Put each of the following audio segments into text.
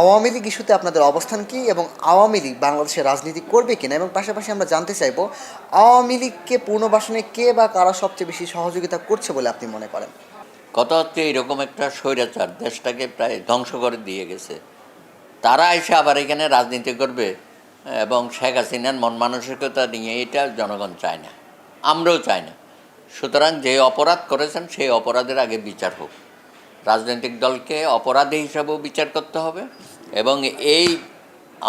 আওয়ামী লীগ ইস্যুতে আপনাদের অবস্থান কি এবং আওয়ামী লীগ বাংলাদেশের রাজনীতি করবে কিনা, এবং পাশাপাশি আমরা জানতে চাইবো আওয়ামী লীগকে পুনর্বাসনে কে বা কারা সবচেয়ে বেশি সহযোগিতা করছে বলে আপনি মনে করেন? কথা হচ্ছে এরকম একটা স্বৈরাচার দেশটাকে প্রায় ধ্বংস করে দিয়ে গেছে, তারা এসে আবার এখানে রাজনীতি করবে এবং শেখ হাসিনার মন মানসিকতা নিয়ে এটা জনগণ চায় না, আমরাও চাই না। সুতরাং যে অপরাধ করেছেন সেই অপরাধের আগে বিচার হোক, রাজনৈতিক দলকে অপরাধী হিসাবেও বিচার করতে হবে এবং এই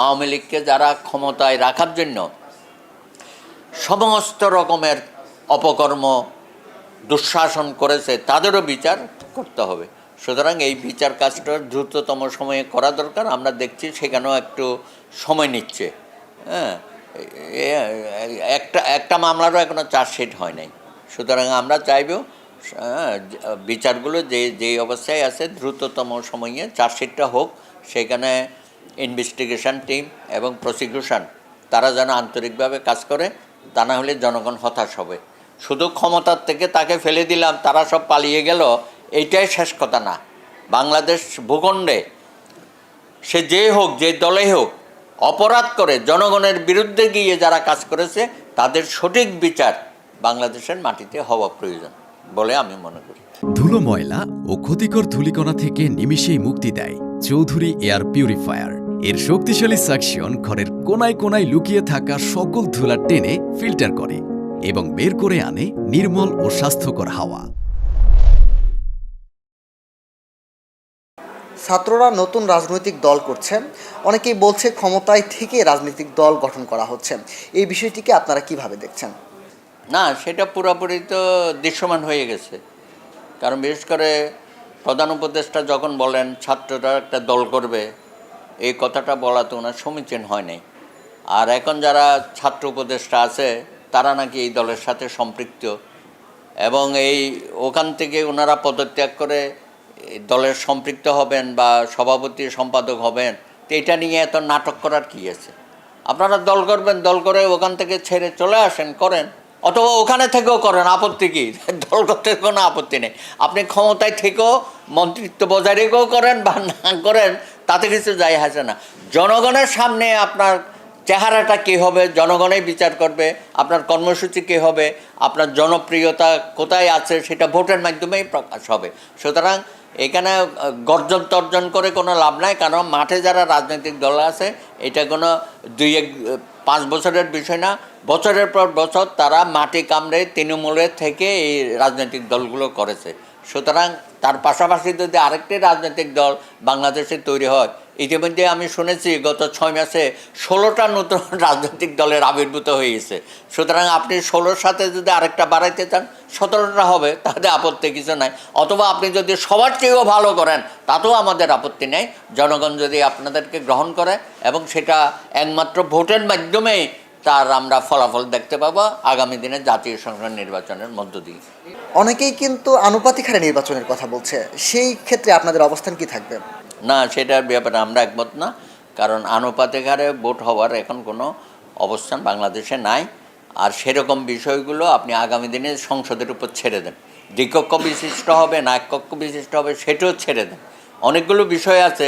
আওয়ামী লীগকে যারা ক্ষমতায় রাখার জন্য সমস্ত রকমের অপকর্ম দুঃশাসন করেছে তাদেরও বিচার করতে হবে। সুতরাং এই বিচার কাজটা দ্রুততম সময়ে করা দরকার। আমরা দেখছি সেখানেও একটু সময় নিচ্ছে। হ্যাঁ, একটা মামলারও এখনও চার্জশিট হয় নাই। সুতরাং আমরা চাইব বিচারগুলো যেই অবস্থায় আছে দ্রুততম সময়ে চার্জশিটটা হোক, সেখানে ইনভেস্টিগেশন টিম এবং প্রসিকিউশন তারা যেন আন্তরিকভাবে কাজ করে, তা না হলে জনগণ হতাশ হবে। শুধু ক্ষমতার থেকে তাকে ফেলে দিলাম, তারা সব পালিয়ে গেল, এইটাই শেষ কথা না। বাংলাদেশ ভূখণ্ডে সে যে হোক, যে দলেই হোক, অপরাধ করে জনগণের বিরুদ্ধে গিয়ে যারা কাজ করেছে তাদের সঠিক বিচার বাংলাদেশের মাটিতে হওয়া প্রয়োজন বলে আমি মনে করি। ধুলো, ময়লা ও ক্ষতিকর ধূলিকণা থেকে নিমিষেই মুক্তি দেয় চৌধুরী এয়ার পিউরিফায়ার। এর শক্তিশালী সাকশন ঘরের কোনায় কোনায় লুকিয়ে থাকা সকল ধুলা টেনে ফিল্টার করে এবং বের করে আনে নির্মল ও স্বাস্থ্যকর হাওয়া। ছাত্ররা নতুন রাজনৈতিক দল করছে, অনেকেই বলছে ক্ষমতায় থেকে রাজনৈতিক দল গঠন করা হচ্ছে। এই বিষয়টিকে আপনারা কিভাবে দেখছেন? না, সেটা পুরোপুরি তো দৃশ্যমান হয়ে গেছে। কারণ বিশেষ করে প্রধান উপদেষ্টা যখন বলেন ছাত্ররা একটা দল করবে, এই কথাটা বলা তো ওনার সমীচীন হয় নাই। আর এখন যারা ছাত্র উপদেষ্টা আছে তারা নাকি এই দলের সাথে সম্পৃক্ত এবং ওখান থেকে ওনারা পদত্যাগ করে দলের সম্পৃক্ত হবেন বা সভাপতি সম্পাদক হবেন। তো এটা নিয়ে এত নাটক করার কী আছে? আপনারা দল করবেন, দল করে ওখান থেকে ছেড়ে চলে আসেন, করেন, অথবা ওখানে থেকেও করেন, আপত্তি কী? দল করতে কোনো আপত্তি নেই। আপনি ক্ষমতায় থেকেও মন্ত্রিত্ব বজায় রেখেও করেন বা না করেন, তাতে কিছু যায় আসে না। জনগণের সামনে আপনার চেহারাটা কী হবে জনগণই বিচার করবে, আপনার কর্মসূচি কী হবে, আপনার জনপ্রিয়তা কোথায় আছে সেটা ভোটের মাধ্যমেই প্রকাশ হবে। সুতরাং এখানে গর্জন তর্জন করে কোনো লাভ নাই, কারণ মাঠে যারা রাজনৈতিক দল আছে এটা কোনো 2-5 বছরের বিষয় না, বছরের পর বছর তারা মাটি কামড়ে তৃণমূলের থেকে এই রাজনৈতিক দলগুলো করেছে। সুতরাং তার পাশাপাশি যদি আরেকটি রাজনৈতিক দল বাংলাদেশে তৈরি হয়, ইতিমধ্যে আমি শুনেছি গত 6 মাসে 16টা নতুন রাজনৈতিক দলের আবির্ভূত হয়েছে। সুতরাং আপনি 16-র সাথে যদি আরেকটা বাড়াইতে চান 17টা হবে, তাতে আপত্তি কিছু নাই। অথবা আপনি যদি সবার চেয়েও ভালো করেন তাতেও আমাদের আপত্তি নেই, জনগণ যদি আপনাদেরকে গ্রহণ করে এবং সেটা একমাত্র ভোটের মাধ্যমেই তার আমরা ফলাফল দেখতে পাবো আগামী দিনে জাতীয় সংসদ নির্বাচনের মধ্য দিয়ে। অনেকেই কিন্তু আনুপাতিক হারে নির্বাচনের কথা বলছে, সেই ক্ষেত্রে আপনাদের অবস্থান কি থাকবে? না, সেটার ব্যাপারে আমরা একমত না, কারণ আনুপাতিক হারে ভোট হওয়ার এখন কোনো অবস্থান বাংলাদেশে নাই। আর সেরকম বিষয়গুলো আপনি আগামী দিনে সংসদের উপর ছেড়ে দেন। দ্বিকক্ষ বিশিষ্ট হবে না এককক্ষ বিশিষ্ট হবে সেটাও ছেড়ে দেন। অনেকগুলো বিষয় আছে,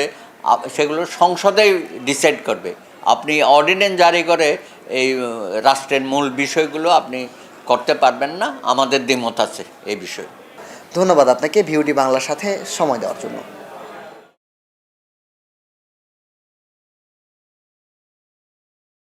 সেগুলো সংসদেই ডিসাইড করবে। আপনি অর্ডিন্যান্স জারি করে এই রাষ্ট্রের মূল বিষয়গুলো আপনি করতে পারবেন না। আমাদের দ্বিমত আছে এই বিষয়ে। ধন্যবাদ আপনাকে ভিউডি বাংলার সাথে সময় দেওয়ার জন্য।